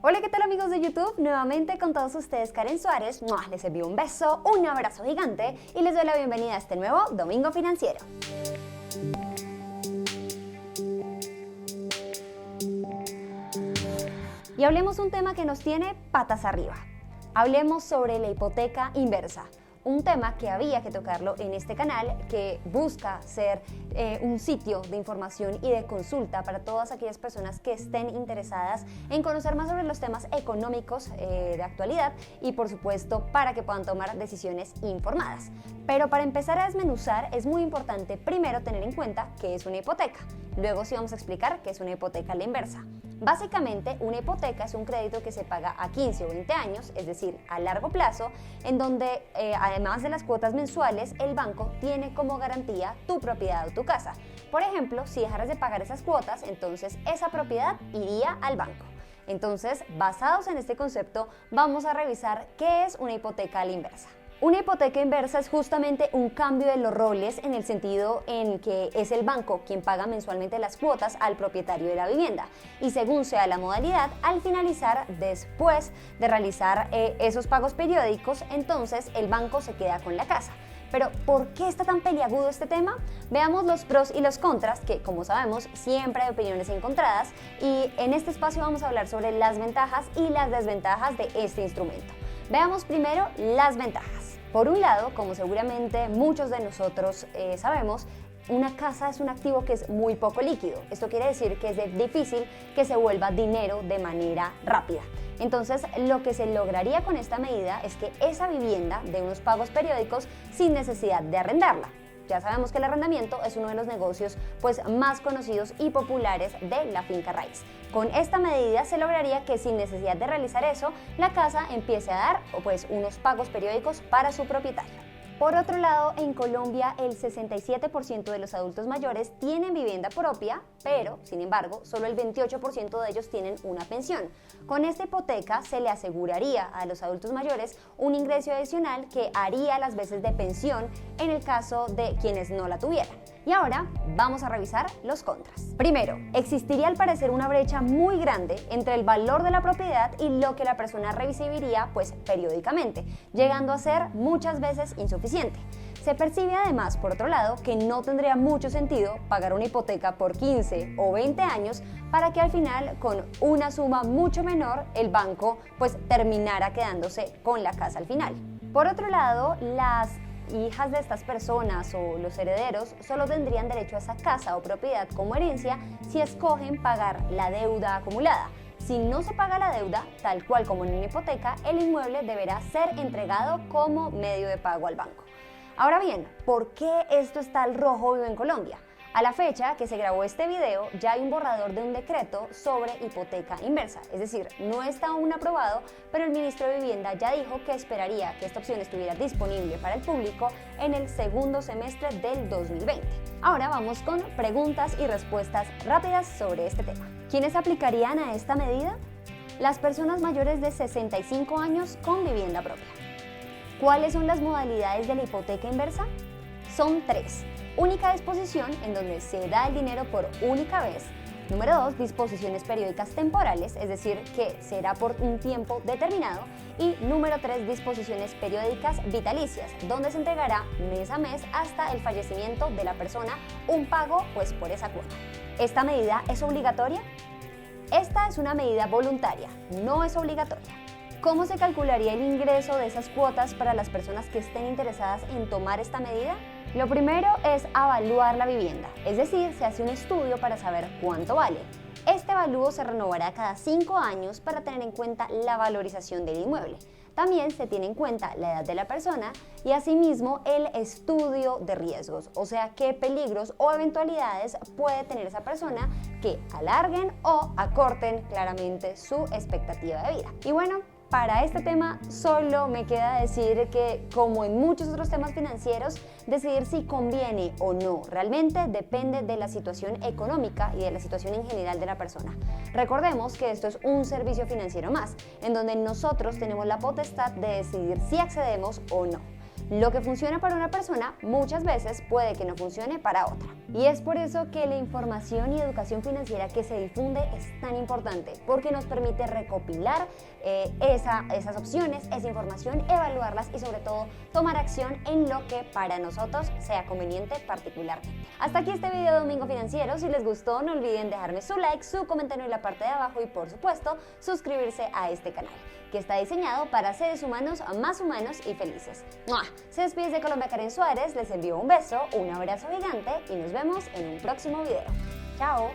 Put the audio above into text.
Hola, ¿qué tal amigos de YouTube? Nuevamente con todos ustedes Karen Suárez. ¡Mua! Les envío un beso, un abrazo gigante y les doy la bienvenida a este nuevo Domingo Financiero. Y hablemos un tema que nos tiene patas arriba. Hablemos sobre la hipoteca inversa. Un tema que había que tocarlo en este canal, que busca ser un sitio de información y de consulta para todas aquellas personas que estén interesadas en conocer más sobre los temas económicos de actualidad y por supuesto para que puedan tomar decisiones informadas. Pero para empezar a desmenuzar es muy importante primero tener en cuenta qué es una hipoteca. Luego sí vamos a explicar qué es una hipoteca a la inversa. Básicamente, una hipoteca es un crédito que se paga a 15 o 20 años, es decir, a largo plazo, en donde además de las cuotas mensuales, el banco tiene como garantía tu propiedad o tu casa. Por ejemplo, si dejaras de pagar esas cuotas, entonces esa propiedad iría al banco. Entonces, basados en este concepto, vamos a revisar qué es una hipoteca a la inversa. Una hipoteca inversa es justamente un cambio de los roles en el sentido en que es el banco quien paga mensualmente las cuotas al propietario de la vivienda y según sea la modalidad, al finalizar, después de realizar esos pagos periódicos, entonces el banco se queda con la casa. Pero ¿por qué está tan peliagudo este tema? Veamos los pros y los contras, que como sabemos siempre hay opiniones encontradas y en este espacio vamos a hablar sobre las ventajas y las desventajas de este instrumento. Veamos primero las ventajas. Por un lado, como seguramente muchos de nosotros sabemos, una casa es un activo que es muy poco líquido. Esto quiere decir que es difícil que se vuelva dinero de manera rápida. Entonces, lo que se lograría con esta medida es que esa vivienda dé unos pagos periódicos sin necesidad de arrendarla. Ya sabemos que el arrendamiento es uno de los negocios más conocidos y populares de la finca raíz. Con esta medida se lograría que sin necesidad de realizar eso, la casa empiece a dar unos pagos periódicos para su propietario. Por otro lado, en Colombia el 67% de los adultos mayores tienen vivienda propia, pero, sin embargo, solo el 28% de ellos tienen una pensión. Con esta hipoteca se le aseguraría a los adultos mayores un ingreso adicional que haría las veces de pensión en el caso de quienes no la tuvieran. Y ahora vamos a revisar los contras. Primero, existiría al parecer una brecha muy grande entre el valor de la propiedad y lo que la persona recibiría periódicamente, llegando a ser muchas veces insuficiente. Se percibe además, por otro lado, que no tendría mucho sentido pagar una hipoteca por 15 o 20 años para que al final, con una suma mucho menor, el banco terminara quedándose con la casa al final. Por otro lado, las hijas de estas personas o los herederos solo tendrían derecho a esa casa o propiedad como herencia si escogen pagar la deuda acumulada. Si no se paga la deuda, tal cual como en una hipoteca, el inmueble deberá ser entregado como medio de pago al banco. Ahora bien, ¿por qué esto está al rojo vivo en Colombia? A la fecha que se grabó este video, ya hay un borrador de un decreto sobre hipoteca inversa, es decir, no está aún aprobado, pero el ministro de Vivienda ya dijo que esperaría que esta opción estuviera disponible para el público en el segundo semestre del 2020. Ahora vamos con preguntas y respuestas rápidas sobre este tema. ¿Quiénes aplicarían a esta medida? Las personas mayores de 65 años con vivienda propia. ¿Cuáles son las modalidades de la hipoteca inversa? Son 3. Única disposición, en donde se da el dinero por única vez. Número 2, disposiciones periódicas temporales, es decir, que será por un tiempo determinado. Y número 3, disposiciones periódicas vitalicias, donde se entregará mes a mes hasta el fallecimiento de la persona un pago por esa cuota. ¿Esta medida es obligatoria? Esta es una medida voluntaria, no es obligatoria. ¿Cómo se calcularía el ingreso de esas cuotas para las personas que estén interesadas en tomar esta medida? Lo primero es evaluar la vivienda, es decir, se hace un estudio para saber cuánto vale. Este avalúo se renovará cada 5 años para tener en cuenta la valorización del inmueble. También se tiene en cuenta la edad de la persona y asimismo el estudio de riesgos, o sea, qué peligros o eventualidades puede tener esa persona que alarguen o acorten claramente su expectativa de vida. Y bueno, para este tema solo me queda decir que, como en muchos otros temas financieros, decidir si conviene o no realmente depende de la situación económica y de la situación en general de la persona. Recordemos que esto es un servicio financiero más, en donde nosotros tenemos la potestad de decidir si accedemos o no. Lo que funciona para una persona muchas veces puede que no funcione para otra. Y es por eso que la información y educación financiera que se difunde es tan importante, porque nos permite recopilar esas opciones, esa información, evaluarlas y sobre todo tomar acción en lo que para nosotros sea conveniente particularmente. Hasta aquí este video de Domingo Financiero. Si les gustó, no olviden dejarme su like, su comentario en la parte de abajo y por supuesto suscribirse a este canal, que está diseñado para seres humanos más humanos y felices. ¡Mua! Se despide de Colombia Karen Suárez, les envío un beso, un abrazo gigante y nos vemos en un próximo video. ¡Chao!